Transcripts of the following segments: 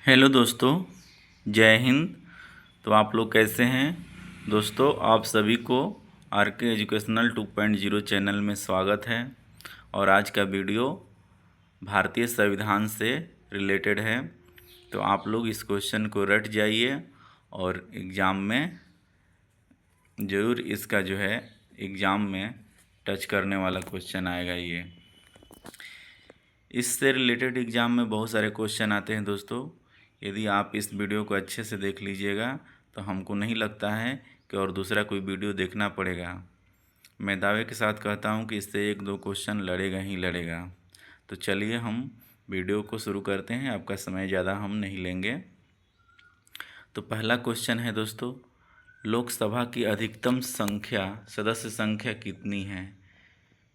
Hello दोस्तों, जय हिंद। तो आप लोग कैसे हैं दोस्तों? आप सभी को आर के एजुकेशनल 2.0 चैनल में स्वागत है। और आज का वीडियो भारतीय संविधान से रिलेटेड है। तो आप लोग इस क्वेश्चन को रट जाइए और एग्ज़ाम में ज़रूर इसका जो है एग्ज़ाम में टच करने वाला क्वेश्चन आएगा। ये इससे रिलेटेड एग्ज़ाम में बहुत सारे क्वेश्चन आते हैं दोस्तों। यदि आप इस वीडियो को अच्छे से देख लीजिएगा तो हमको नहीं लगता है कि और दूसरा कोई वीडियो देखना पड़ेगा। मैं दावे के साथ कहता हूं कि इससे एक दो क्वेश्चन लड़ेगा ही लड़ेगा। तो चलिए हम वीडियो को शुरू करते हैं। आपका समय ज़्यादा हम नहीं लेंगे। तो पहला क्वेश्चन है दोस्तों, लोकसभा की अधिकतम सदस्य संख्या कितनी है?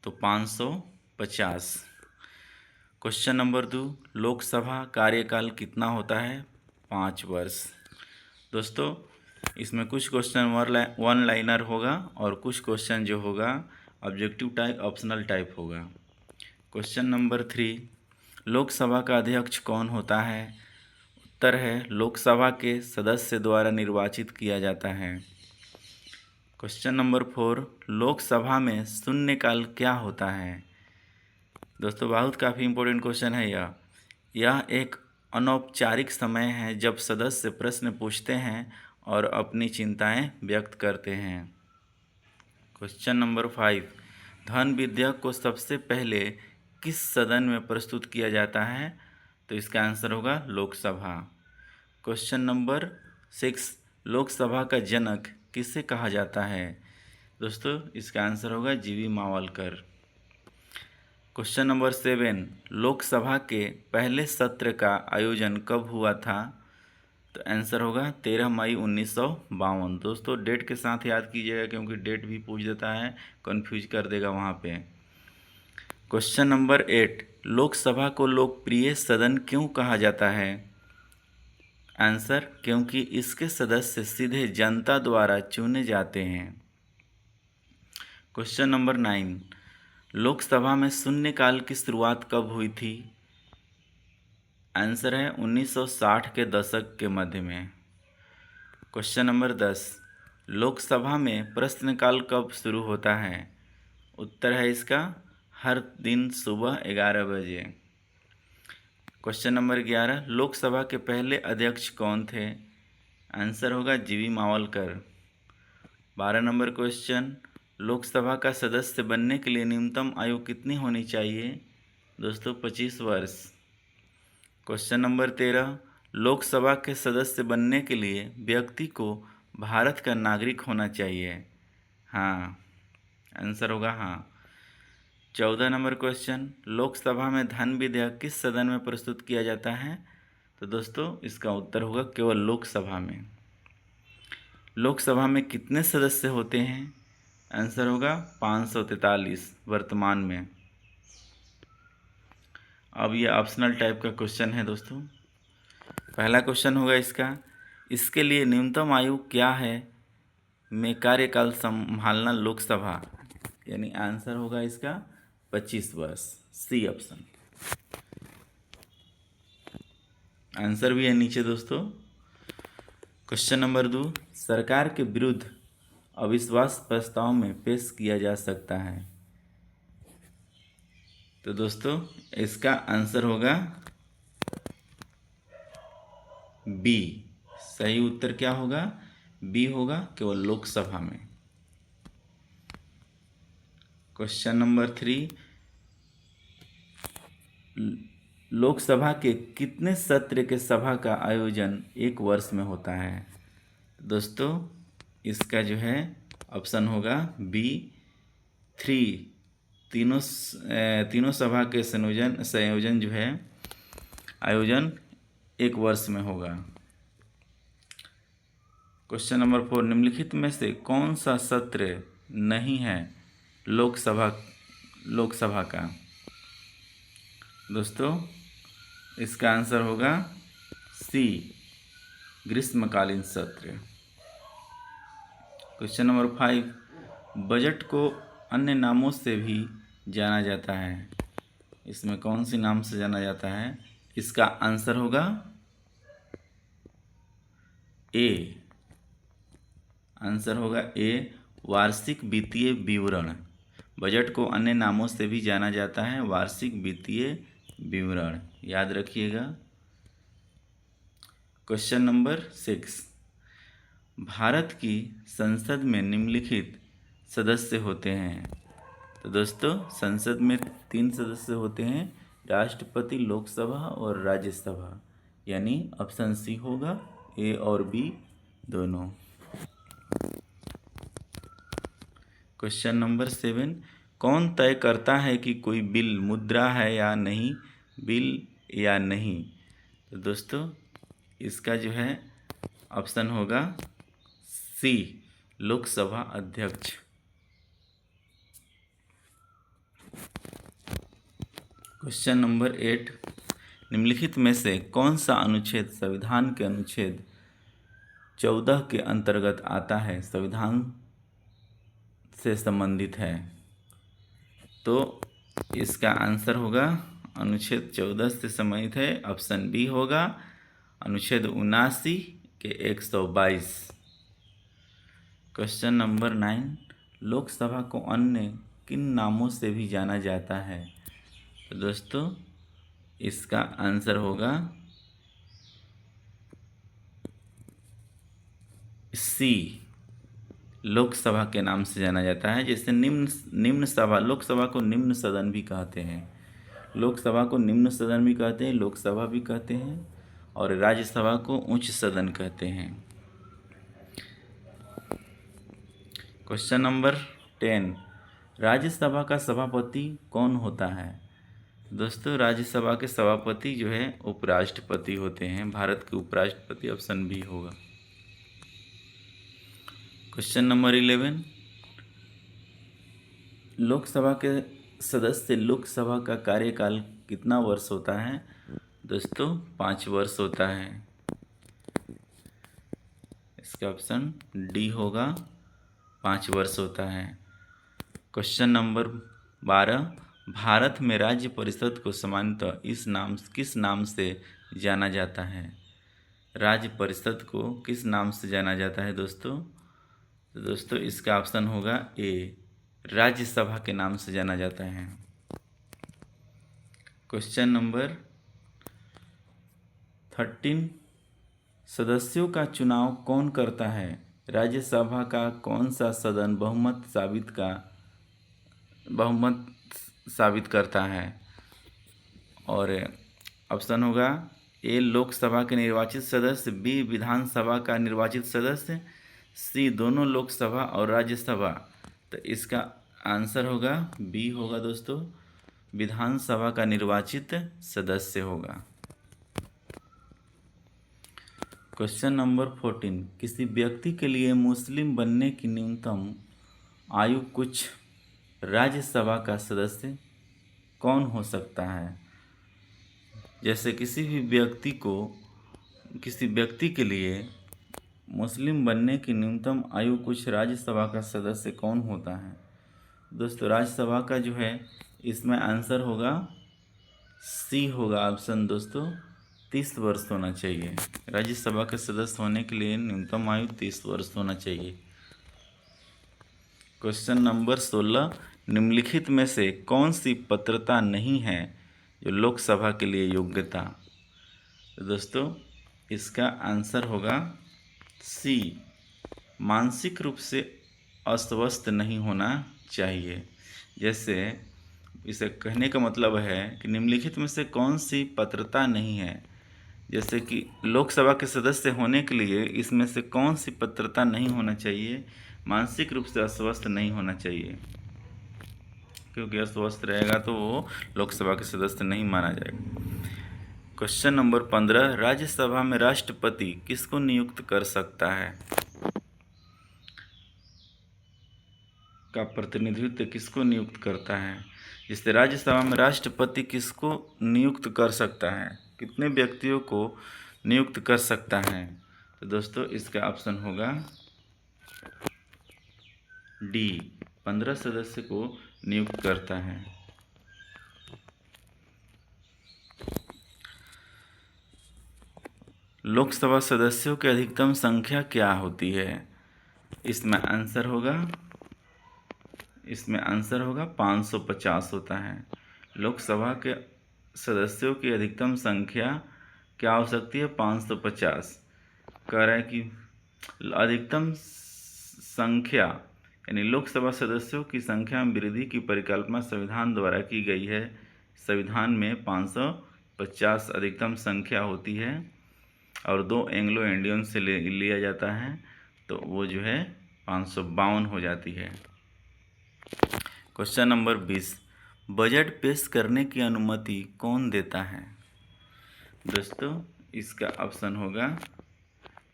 तो 550। क्वेश्चन नंबर 2, लोकसभा कार्यकाल कितना होता है? 5 वर्ष। दोस्तों इसमें कुछ क्वेश्चन वन लाइनर होगा और कुछ क्वेश्चन जो होगा ऑब्जेक्टिव टाइप ऑप्शनल टाइप होगा। क्वेश्चन नंबर 3, लोकसभा का अध्यक्ष कौन होता है? उत्तर है लोकसभा के सदस्य द्वारा निर्वाचित किया जाता है। क्वेश्चन नंबर 4, लोकसभा में शून्यकाल क्या होता है? दोस्तों बहुत काफ़ी इम्पोर्टेंट क्वेश्चन है यह एक अनौपचारिक समय है जब सदस्य प्रश्न पूछते हैं और अपनी चिंताएं व्यक्त करते हैं। क्वेश्चन नंबर 5, धन विधेयक को सबसे पहले किस सदन में प्रस्तुत किया जाता है? तो इसका आंसर होगा लोकसभा। क्वेश्चन नंबर 6, लोकसभा का जनक किसे कहा जाता है? दोस्तों इसका आंसर होगा जीवी मावलकर। क्वेश्चन नंबर 7, लोकसभा के पहले सत्र का आयोजन कब हुआ था? तो आंसर होगा 13 मई 1952। दोस्तों डेट के साथ याद कीजिएगा क्योंकि डेट भी पूछ देता है, कंफ्यूज कर देगा वहाँ पे। क्वेश्चन नंबर 8, लोकसभा को लोकप्रिय सदन क्यों कहा जाता है? आंसर क्योंकि इसके सदस्य सीधे जनता द्वारा चुने जाते हैं। क्वेश्चन नंबर 9, लोकसभा में शून्यकाल की शुरुआत कब हुई थी? आंसर है 1960 के दशक के मध्य में। क्वेश्चन नंबर 10, लोकसभा में प्रश्नकाल कब शुरू होता है? उत्तर है इसका हर दिन सुबह 11 बजे। क्वेश्चन नंबर 11, लोकसभा के पहले अध्यक्ष कौन थे? आंसर होगा जीवी मावलकर। 12 नंबर क्वेश्चन, लोकसभा का सदस्य बनने के लिए न्यूनतम आयु कितनी होनी चाहिए? दोस्तों 25 वर्ष। क्वेश्चन नंबर 13, लोकसभा के सदस्य बनने के लिए व्यक्ति को भारत का नागरिक होना चाहिए? हाँ, आंसर होगा हाँ। 14 नंबर क्वेश्चन, लोकसभा में धन विधेयक किस सदन में प्रस्तुत किया जाता है? तो दोस्तों इसका उत्तर होगा केवल लोकसभा में। लोकसभा में कितने सदस्य होते हैं? आंसर होगा 543 वर्तमान में। अब ये ऑप्शनल टाइप का क्वेश्चन है दोस्तों। पहला क्वेश्चन होगा इसके लिए न्यूनतम आयु क्या है में कार्यकाल संभालना लोकसभा? यानी आंसर होगा इसका 25 वर्ष, सी ऑप्शन। आंसर भी है नीचे दोस्तों। क्वेश्चन नंबर 2, सरकार के विरुद्ध अविश्वास प्रस्ताव में पेश किया जा सकता है? तो दोस्तों इसका आंसर होगा बी। सही उत्तर क्या होगा? बी होगा, केवल लोकसभा में। क्वेश्चन नंबर 3, लोकसभा के कितने सत्र के सभा का आयोजन एक वर्ष में होता है? दोस्तों इसका जो है ऑप्शन होगा बी 3। तीनों सभा के संयोजन जो है आयोजन एक वर्ष में होगा। क्वेश्चन नंबर 4, निम्नलिखित में से कौन सा सत्र नहीं है लोकसभा का? दोस्तों इसका आंसर होगा सी, ग्रीष्मकालीन सत्र। क्वेश्चन नंबर 5, बजट को अन्य नामों से भी जाना जाता है। इसमें कौन सी नाम से जाना जाता है? इसका आंसर होगा ए, आंसर होगा ए, वार्षिक वित्तीय विवरण। बजट को अन्य नामों से भी जाना जाता है, वार्षिक वित्तीय विवरण, याद रखिएगा। क्वेश्चन नंबर 6, भारत की संसद में निम्नलिखित सदस्य होते हैं। तो दोस्तों संसद में 3 सदस्य होते हैं, राष्ट्रपति, लोकसभा और राज्यसभा, यानी ऑप्शन सी होगा, ए और बी दोनों। क्वेश्चन नंबर 7, कौन तय करता है कि कोई बिल मुद्रा है या नहीं, बिल या नहीं। तो दोस्तों इसका जो है ऑप्शन होगा सी, लोकसभा अध्यक्ष। क्वेश्चन नंबर 8, निम्नलिखित में से कौन सा अनुच्छेद संविधान के अनुच्छेद 14 के अंतर्गत आता है, संविधान से संबंधित है। तो इसका आंसर होगा अनुच्छेद 14 से संबंधित है, ऑप्शन बी होगा, अनुच्छेद 79 के 122। क्वेश्चन नंबर 9, लोकसभा को अन्य किन नामों से भी जाना जाता है। तो दोस्तों इसका आंसर होगा सी, लोकसभा के नाम से जाना जाता है। जैसे निम्न सभा, लोकसभा को निम्न सदन भी कहते हैं, लोकसभा को निम्न सदन भी कहते हैं, लोकसभा भी कहते हैं, और राज्यसभा को उच्च सदन कहते हैं। क्वेश्चन नंबर 10, राज्यसभा का सभापति कौन होता है। दोस्तों राज्यसभा के सभापति जो है उपराष्ट्रपति होते हैं, भारत के उपराष्ट्रपति, ऑप्शन बी होगा। क्वेश्चन नंबर 11, लोकसभा के सदस्य, लोकसभा का कार्यकाल कितना वर्ष होता है। दोस्तों 5 वर्ष होता है, इसका ऑप्शन डी होगा, 5 वर्ष होता है। क्वेश्चन नंबर 12, भारत में राज्य परिषद को सामान्यतः किस नाम से जाना जाता है। राज्य परिषद को किस नाम से जाना जाता है दोस्तों। तो दोस्तों इसका ऑप्शन होगा ए, राज्यसभा के नाम से जाना जाता है। क्वेश्चन नंबर 13, सदस्यों का चुनाव कौन करता है। राज्यसभा का कौन सा सदन बहुमत साबित करता है। और ऑप्शन होगा ए, लोकसभा के निर्वाचित सदस्य, बी, विधानसभा का निर्वाचित सदस्य, सी, दोनों लोकसभा और राज्यसभा। तो इसका आंसर होगा बी होगा दोस्तों, विधानसभा का निर्वाचित सदस्य होगा। क्वेश्चन नंबर 14, किसी व्यक्ति के लिए मुस्लिम बनने की न्यूनतम आयु कुछ राज्यसभा का सदस्य कौन हो सकता है। जैसे किसी व्यक्ति के लिए मुस्लिम बनने की न्यूनतम आयु कुछ राज्यसभा का सदस्य कौन होता है। दोस्तों राज्यसभा का जो है इसमें आंसर होगा सी होगा, ऑप्शन दोस्तों 30 वर्ष होना चाहिए। राज्यसभा के सदस्य होने के लिए न्यूनतम आयु 30 वर्ष होना चाहिए। क्वेश्चन नंबर 16, निम्नलिखित में से कौन सी पात्रता नहीं है जो लोकसभा के लिए योग्यता। तो दोस्तों इसका आंसर होगा सी, मानसिक रूप से अस्वस्थ नहीं होना चाहिए। जैसे इसे कहने का मतलब है कि निम्नलिखित में से कौन सी पात्रता नहीं है, जैसे कि लोकसभा के सदस्य होने के लिए इसमें से कौन सी पात्रता नहीं होना चाहिए, मानसिक रूप से अस्वस्थ नहीं होना चाहिए, क्योंकि अस्वस्थ रहेगा तो वो लोकसभा के सदस्य नहीं माना जाएगा। क्वेश्चन नंबर 15, राज्यसभा में राष्ट्रपति किसको नियुक्त कर सकता है, का प्रतिनिधित्व किसको नियुक्त करता है। जिससे राज्यसभा में राष्ट्रपति किसको नियुक्त कर सकता है, कितने व्यक्तियों को नियुक्त कर सकता है। तो दोस्तों इसका ऑप्शन होगा डी, 15 सदस्य को नियुक्त करता है। लोकसभा सदस्यों की अधिकतम संख्या क्या होती है? इसमें आंसर होगा 550 होता है। लोकसभा के सदस्यों की अधिकतम संख्या क्या हो सकती है? 550। कह रहा है कि अधिकतम संख्या यानी लोकसभा सदस्यों की संख्या में वृद्धि की परिकल्पना संविधान द्वारा की गई है। संविधान में 550 अधिकतम संख्या होती है और 2 एंग्लो इंडियन से लिया जाता है, तो वो जो है 552 हो जाती है। क्वेश्चन नंबर 20, बजट पेश करने की अनुमति कौन देता है? दोस्तों इसका ऑप्शन होगा,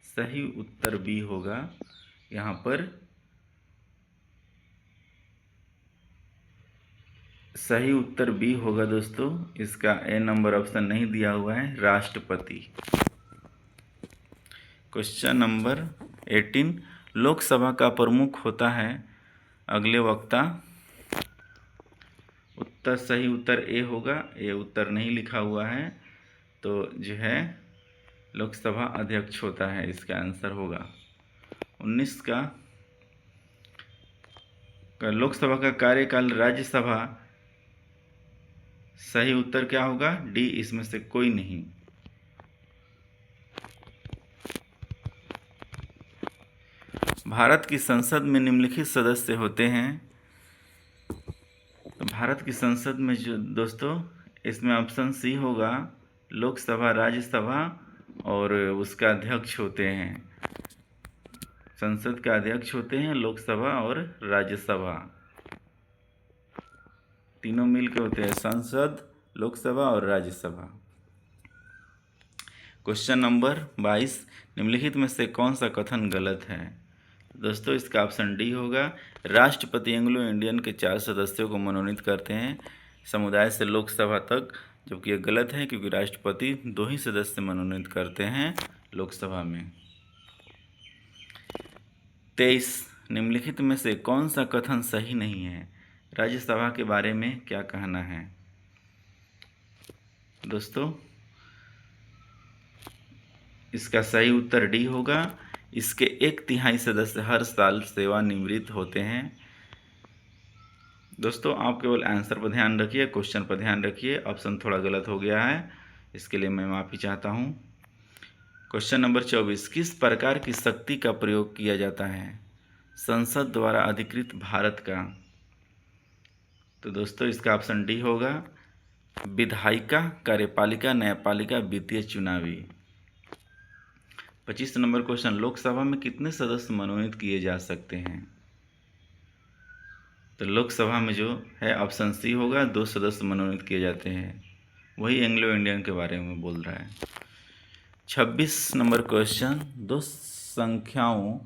सही उत्तर बी होगा। यहाँ पर सही उत्तर बी होगा दोस्तों। इसका ए नंबर ऑप्शन नहीं दिया हुआ है, राष्ट्रपति। क्वेश्चन नंबर 18, लोकसभा का प्रमुख होता है। अगले वक्ता। सही उत्तर ए होगा। ए उत्तर नहीं लिखा हुआ है, तो जो है लोकसभा अध्यक्ष होता है, इसका आंसर होगा। 19 का लोकसभा का कार्यकाल राज्यसभा। सही उत्तर क्या होगा? डी, इसमें से कोई नहीं। भारत की संसद में निम्नलिखित सदस्य होते हैं। तो भारत की संसद में जो दोस्तों, इसमें ऑप्शन सी होगा, लोकसभा, राज्यसभा और उसका अध्यक्ष होते हैं। संसद का अध्यक्ष होते हैं लोकसभा और राज्यसभा, तीनों मिलकर होते हैं, संसद, लोकसभा और राज्यसभा। क्वेश्चन नंबर 22, निम्नलिखित में से कौन सा कथन गलत है? दोस्तों इसका ऑप्शन डी होगा, राष्ट्रपति एंग्लो इंडियन के 4 सदस्यों को मनोनीत करते हैं समुदाय से लोकसभा तक, जबकि यह गलत है क्योंकि राष्ट्रपति 2 ही सदस्य मनोनीत करते हैं लोकसभा में। 23, निम्नलिखित में से कौन सा कथन सही नहीं है? राज्यसभा के बारे में क्या कहना है? दोस्तों इसका सही उत्तर डी होगा, इसके 1/3 सदस्य हर साल सेवानिवृत्त होते हैं। दोस्तों आप केवल आंसर पर ध्यान रखिए, क्वेश्चन पर ध्यान रखिए। ऑप्शन थोड़ा गलत हो गया है, इसके लिए मैं माफ़ी चाहता हूँ। क्वेश्चन नंबर 24, किस प्रकार की शक्ति का प्रयोग किया जाता है संसद द्वारा अधिकृत भारत का? तो दोस्तों इसका ऑप्शन डी होगा, विधायिका, कार्यपालिका, न्यायपालिका, वित्तीय, चुनावी। 25 नंबर क्वेश्चन, लोकसभा में कितने सदस्य मनोनीत किए जा सकते हैं? तो लोकसभा में जो है ऑप्शन सी होगा, 2 सदस्य मनोनीत किए जाते हैं। वही एंग्लो इंडियन के बारे में बोल रहा है। 26 नंबर क्वेश्चन, 2 संख्याओं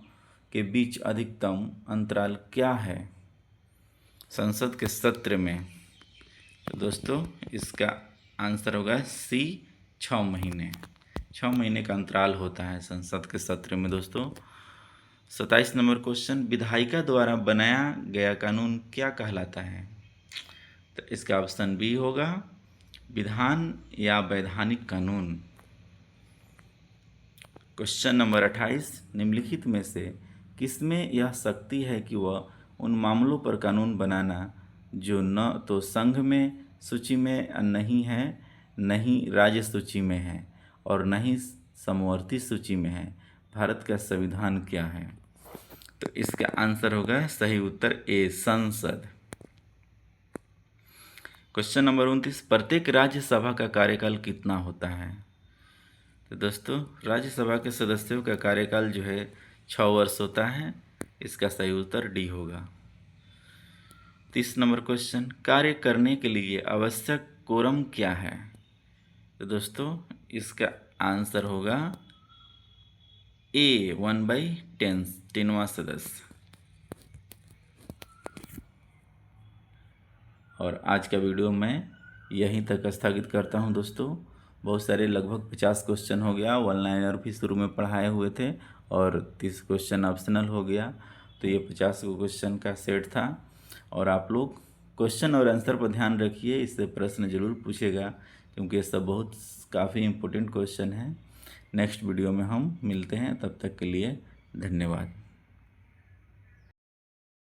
के बीच अधिकतम अंतराल क्या है संसद के सत्र में? तो दोस्तों इसका आंसर होगा सी, 6 महीने। 6 महीने का अंतराल होता है संसद के सत्र में दोस्तों। 27 नंबर क्वेश्चन, विधायिका द्वारा बनाया गया कानून क्या कहलाता है? तो इसका ऑप्शन बी होगा, विधान या वैधानिक कानून। क्वेश्चन नंबर 28, निम्नलिखित में से किसमें यह शक्ति है कि वह उन मामलों पर कानून बनाना जो न तो संघ में सूची में नहीं है, नहीं राज्य सूची में है और नहीं समवर्ती सूची में है? भारत का संविधान क्या है? तो इसका आंसर होगा सही उत्तर ए, संसद। क्वेश्चन नंबर 29, प्रत्येक राज्यसभा का कार्यकाल कितना होता है? तो दोस्तों राज्यसभा के सदस्यों का कार्यकाल जो है 6 वर्ष होता है, इसका सही उत्तर डी होगा। 30 नंबर क्वेश्चन, कार्य करने के लिए आवश्यक कोरम क्या है? तो दोस्तों इसका आंसर होगा ए, 1/10, 10वां सदस्य। और आज का वीडियो मैं यहीं तक स्थगित करता हूं दोस्तों। बहुत सारे लगभग 50 क्वेश्चन हो गया, 1 लाइनर भी शुरू में पढ़ाए हुए थे और 30 क्वेश्चन ऑप्शनल हो गया, तो ये 50 क्वेश्चन का सेट था। और आप लोग क्वेश्चन और आंसर पर ध्यान रखिए, इससे प्रश्न जरूर पूछेगा क्योंकि ये सब काफ़ी इम्पोर्टेंट क्वेश्चन है। नेक्स्ट वीडियो में हम मिलते हैं, तब तक के लिए धन्यवाद।